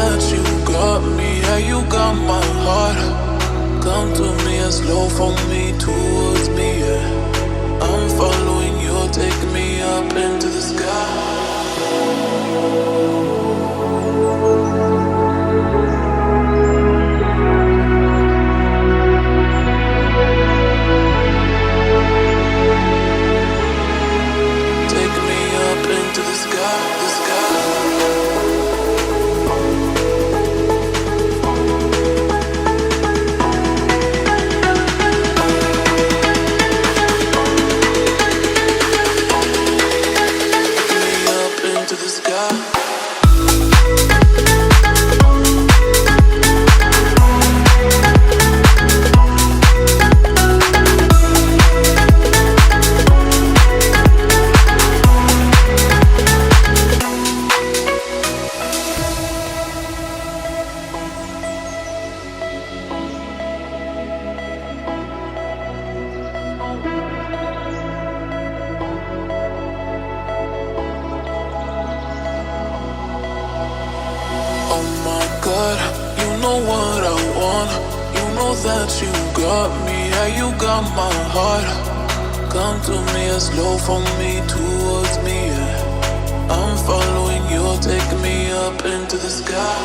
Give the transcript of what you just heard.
that you got me, yeah, you got my heart. Come to me and slow for me, towards me, yeah. I'm following you, take me up into the sky. You know what I want. You know that you got me, yeah, you got my heart. Come to me and slow for me, towards me, yeah. I'm following you, take me up into the sky.